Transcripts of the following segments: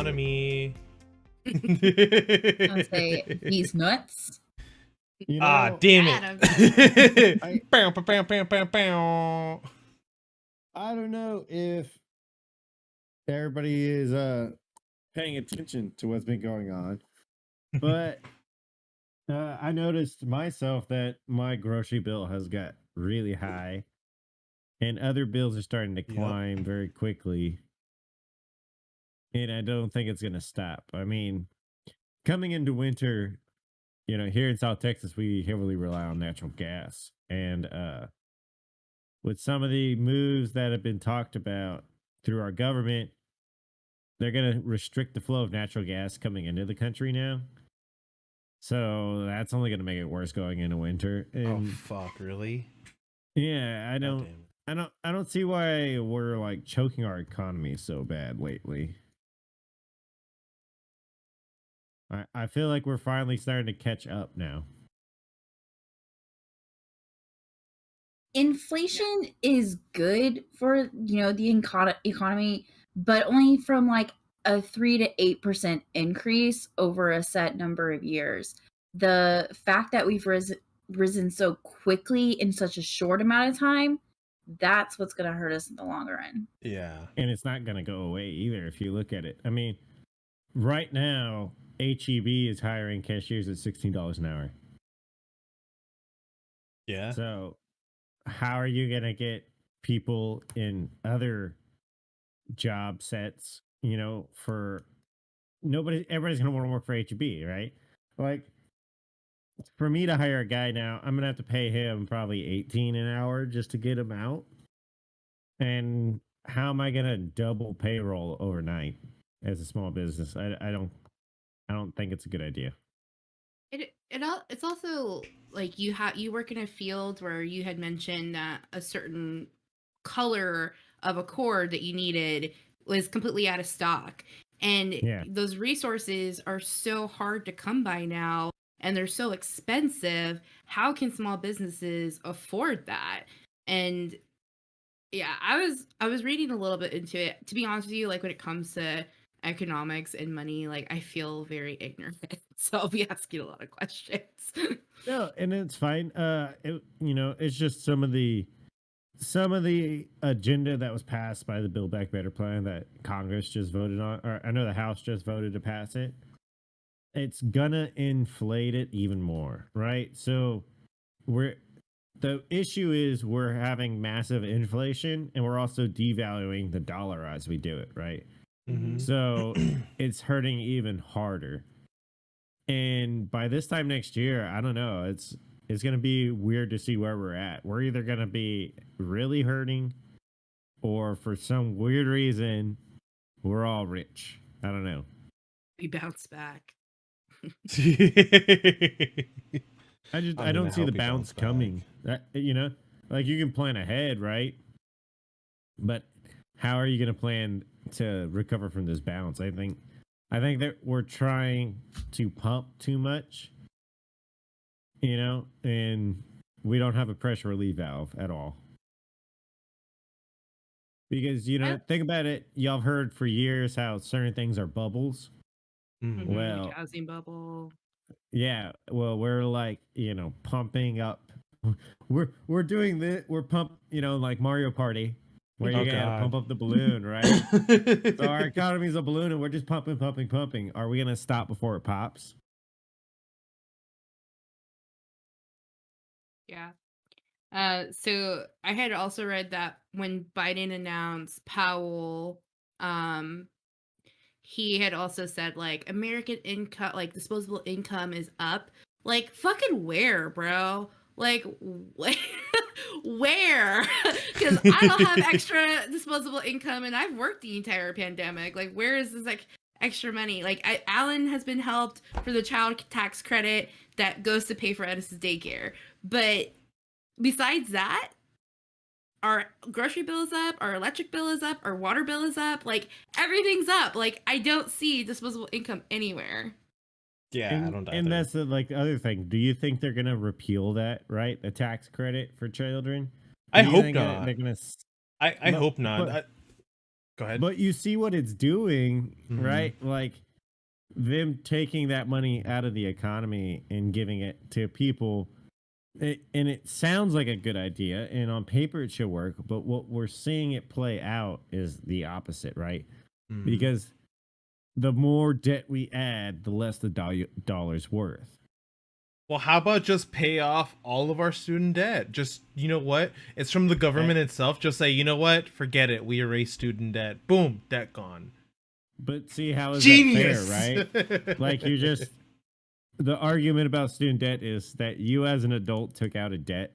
economy. I'll say he's nuts. You know, damn Adam. it. Bow, bow, bow, bow, bow, bow. I don't know if everybody is paying attention to what's been going on, but I noticed myself that my grocery bill has got really high, and other bills are starting to climb very quickly. And I don't think it's going to stop. I mean, coming into winter, here in South Texas, we heavily rely on natural gas. And with some of the moves that have been talked about through our government, they're going to restrict the flow of natural gas coming into the country now. So that's only going to make it worse going into winter. And fuck, really? yeah, I don't see why we're like choking our economy so bad lately. I feel like we're finally starting to catch up now. Inflation is good for the economy, but only from like a 3 to 8% increase over a set number of years. The fact that we've risen so quickly in such a short amount of time, that's what's going to hurt us in the longer run. Yeah. And it's not going to go away either if you look at it. I mean, right now, HEB is hiring cashiers at $16 an hour. Yeah. So how are you going to get people in other job sets, for everybody's going to want to work for HEB, right? Like, for me to hire a guy now, I'm going to have to pay him probably $18 an hour just to get him out. And how am I going to double payroll overnight as a small business? I don't think it's a good idea. It's also like you work in a field where you had mentioned that a certain color of a cord that you needed was completely out of stock, and those resources are so hard to come by now, and they're so expensive. How can small businesses afford that? And yeah, I was reading a little bit into it. To be honest with you, like when it comes to economics and money, like I feel very ignorant, so I'll be asking a lot of questions. No, and it's fine. It's just some of the agenda that was passed by the Build Back Better plan that Congress just voted on, or I know the House just voted to pass it. It's gonna inflate it even more, right? So the issue is we're having massive inflation, and we're also devaluing the dollar as we do it, right? Mm-hmm. So it's hurting even harder. And by this time next year, I don't know, it's going to be weird to see where we're at. We're either going to be really hurting, or for some weird reason, we're all rich. I don't know. We bounce back. I don't see the bounce coming. Like you can plan ahead, right? But how are you going to plan to recover from this bounce? I think that we're trying to pump too much, and we don't have a pressure relief valve at all. Because, think about it. Y'all have heard for years how certain things are bubbles. Mm-hmm. Well, like housing bubble. Yeah. Well, we're like, pumping up. We're doing this. We're like Mario Party, where you gotta pump up the balloon, right? So our economy's a balloon, and we're just pumping. Are we gonna stop before it pops? Yeah. So I had also read that when Biden announced Powell, he had also said like American income, like disposable income is up. Like fucking where, bro? Like where? Because I don't have extra disposable income, and I've worked the entire pandemic. Like, where is this like extra money? Like, Alan has been helped for the child tax credit that goes to pay for Edison's daycare, but besides that, our grocery bill is up, our electric bill is up, our water bill is up. Like everything's up. Like I don't see disposable income anywhere. Yeah, I don't either. And that's the other thing. Do you think they're gonna repeal that? Right, the tax credit for children. I hope not. I hope not. Go ahead. But you see what it's doing, Mhm. right? Like them taking that money out of the economy and giving it to people. And it sounds like a good idea, and on paper it should work. But what we're seeing it play out is the opposite, right? Mhm. Because the more debt we add, the less the dollar's worth. Well, how about just pay off all of our student debt? Just, you know what? It's from the government itself. Just say, you know what? Forget it. We erase student debt. Boom, debt gone. But see, how is Genius. that fair, right? Like you just the argument about student debt is that you as an adult took out a debt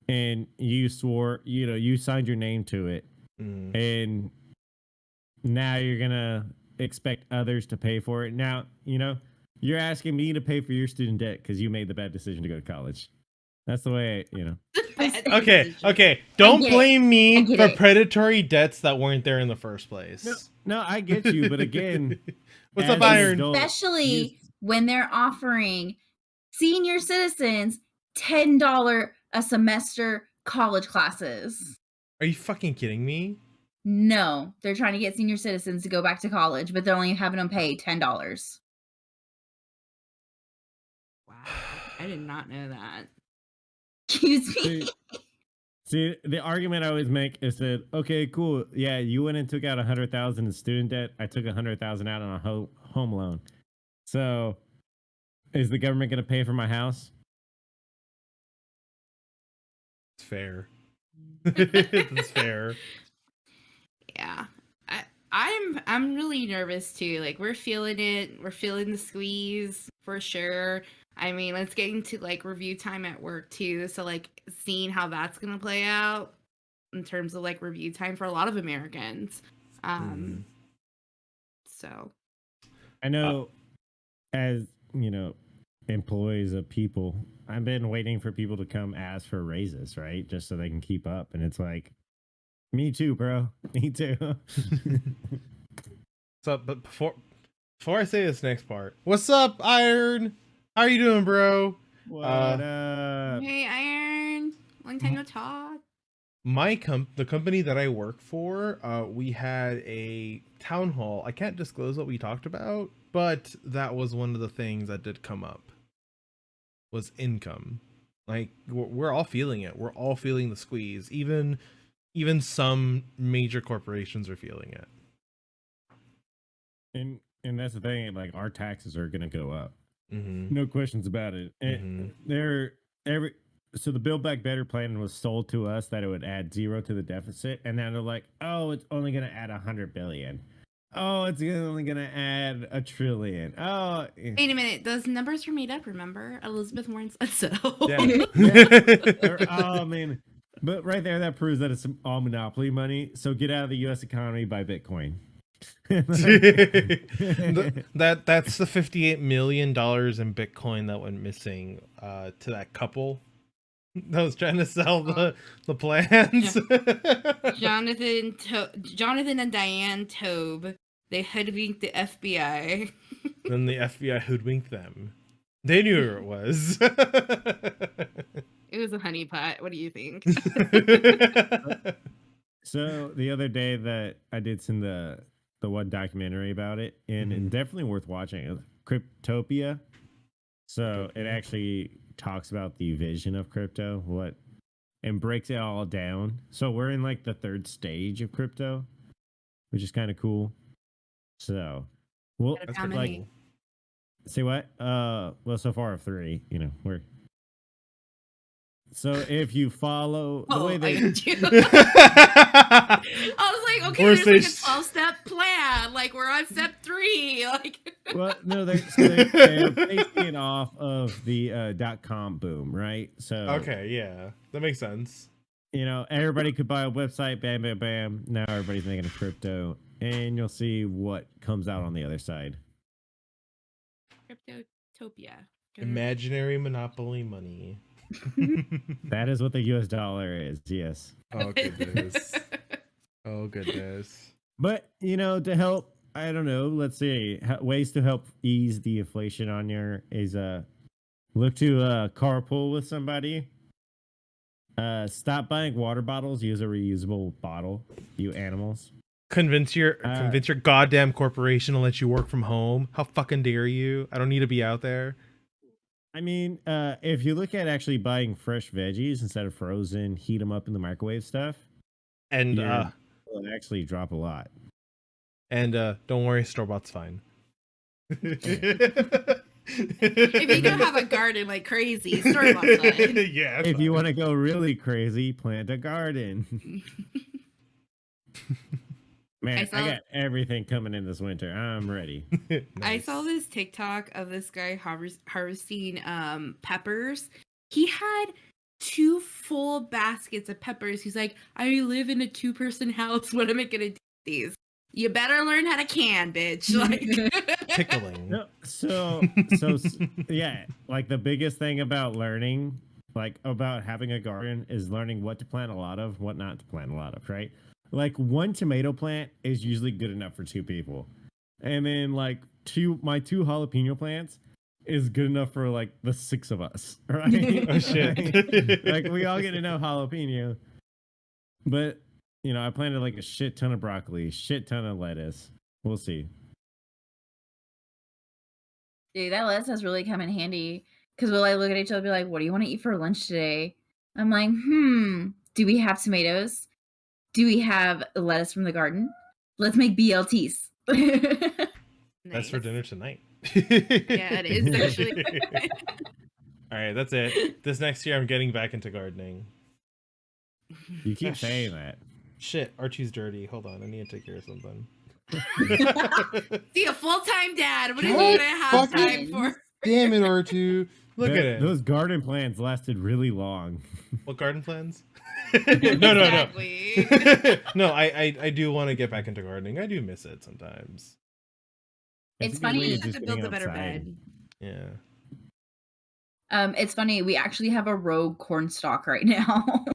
and you swore, you signed your name to it, Mm. and now you're gonna expect others to pay for it. Now, you're asking me to pay for your student debt because you made the bad decision to go to college. That's the way, Okay. Don't get it. blame I me get for it. predatory debts that weren't there in the first place. No, I get you, but again, What's as up, an Iron? adult, Especially when they're offering senior citizens $10 a semester college classes. Are you fucking kidding me? No, they're trying to get senior citizens to go back to college, but they're only having them pay $10. Wow, I did not know that. Excuse me. See, the argument I always make is that, okay, cool, yeah, you went and took out 100,000 in student debt. I took 100,000 out on a home loan. So, is the government going to pay for my house? It's fair. It's fair. Yeah. I'm really nervous too. Like we're feeling it. We're feeling the squeeze for sure. I mean, let's get into like review time at work too. So like seeing how that's gonna play out in terms of like review time for a lot of Americans. So I know, as employees of people, I've been waiting for people to come ask for raises, right? Just so they can keep up. And it's like, me too, bro. Me too. So, but before I say this next part, what's up, Iron? How are you doing, bro? What up? hey, Iron, long time no talk. The company that I work for, we had a town hall. I can't disclose what we talked about, but that was one of the things that did come up. Was income. Like we're all feeling it. We're all feeling the squeeze. Even some major corporations are feeling it. And that's the thing. Like our taxes are going to go up. Mm-hmm. No questions about it. So the Build Back Better plan was sold to us that it would add 0 to the deficit, and now they're like, oh, it's only going to add 100 billion. Oh, it's only going to add $1 trillion. Oh, Wait a minute, those numbers were made up. Remember, Elizabeth Warren said so. Yeah. Oh man, but right there, that proves that it's all monopoly money. So get out of the U.S. economy, buy Bitcoin. That's the $58 million in Bitcoin that went missing to that couple that was trying to sell the plans. Jonathan and Diane Tobe, they hoodwinked the FBI. Then the FBI hoodwinked them. They knew who it was. It was a honeypot. What do you think? So the other day that I did send the one documentary about it, and it's definitely worth watching. It's Cryptopia. So it actually talks about the vision of crypto, and breaks it all down. So we're in like the 3rd stage of crypto, which is kind of cool. So, well, That's How pretty many? cool. say what? Well, so far 3. We're. So if you follow the way they. I was like, okay, We're there's stage- like a 12-step plan. Like we're on step 3. Like Well, no, they're basing it off of the .com boom, right? So Okay, yeah, that makes sense. everybody could buy a website, bam, bam, bam. Now everybody's making a crypto, and you'll see what comes out on the other side. Cryptotopia. Imaginary monopoly money. That is what the US dollar is, yes. Oh goodness. Oh goodness. But to help, I don't know. Let's see ways to help ease the inflation on your is look to carpool with somebody. Stop buying water bottles. Use a reusable bottle. You animals. Convince your goddamn corporation to let you work from home. How fucking dare you? I don't need to be out there. I mean, if you look at actually buying fresh veggies instead of frozen, heat them up in the microwave stuff, And will actually drop a lot. and don't worry, store-bought's fine. If you don't have a garden like crazy, store-bought's fine. Yeah. If you want to go really crazy, plant a garden. Man, I got everything coming in this winter. I'm ready. Nice. I saw this TikTok of this guy harvesting peppers. He had 2 full baskets of peppers. He's like, I live in a 2-person house. What am I gonna do with these? You better learn how to can, bitch. Like Tickling. No, so yeah, like the biggest thing about learning, like about having a garden, is learning what to plant a lot of, what not to plant a lot of, right? Like 1 tomato plant is usually good enough for 2 people. And then like my 2 jalapeno plants is good enough for like the 6 of us, right? Oh shit. Like we all get enough jalapeno. But, you know, I planted like a shit ton of broccoli, shit ton of lettuce. We'll see. Dude, that lettuce has really come in handy because we'll like look at each other and be like, what do you want to eat for lunch today? I'm like, do we have tomatoes? Do we have lettuce from the garden? Let's make BLTs. That's for dinner tonight. Yeah, it is actually. All right, that's it. This next year, I'm getting back into gardening. You keep saying that. Shit, Archie's dirty. Hold on, I need to take care of something. See, a full-time dad. What are you What? gonna have time for? Damn it, R2. Look at it. Those garden plans lasted really long. What garden plans? Exactly. No, I do want to get back into gardening. I do miss it sometimes. It's a good way funny. of You have just to build being a better outside. bed. Yeah. It's funny. We actually have a rogue corn stalk right now.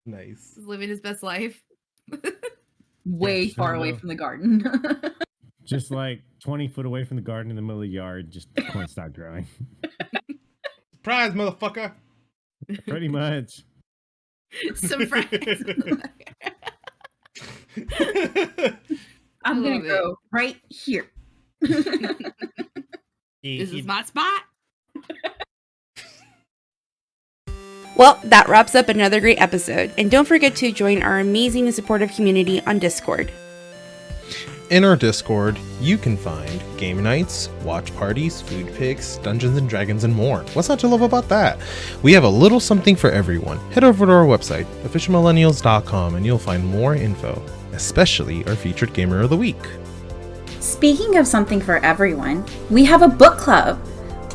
Nice. He's living his best life. Way Yeah, far I away know. from the garden. Just like 20 foot away from the garden in the middle of the yard, just corn stopped growing. Surprise, motherfucker. Pretty much. Some friends. I'm gonna love it. go right here. This is my spot. Well, that wraps up another great episode, and don't forget to join our amazing and supportive community on Discord. In our Discord, you can find game nights, watch parties, food pics, Dungeons and Dragons, and more. What's not to love about that? We have a little something for everyone. Head over to our website, officialmillennials.com, and you'll find more info, especially our featured Gamer of the Week. Speaking of something for everyone, we have a book club.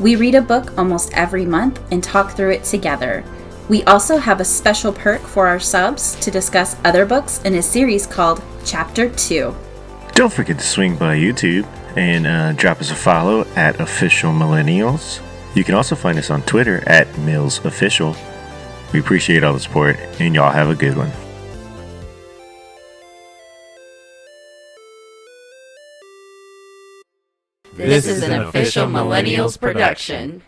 We read a book almost every month and talk through it together. We also have a special perk for our subs to discuss other books in a series called Chapter 2. Don't forget to swing by YouTube and drop us a follow at Official Millennials. You can also find us on Twitter at MillsOfficial. We appreciate all the support, and y'all have a good one. This is an Official Millennials production.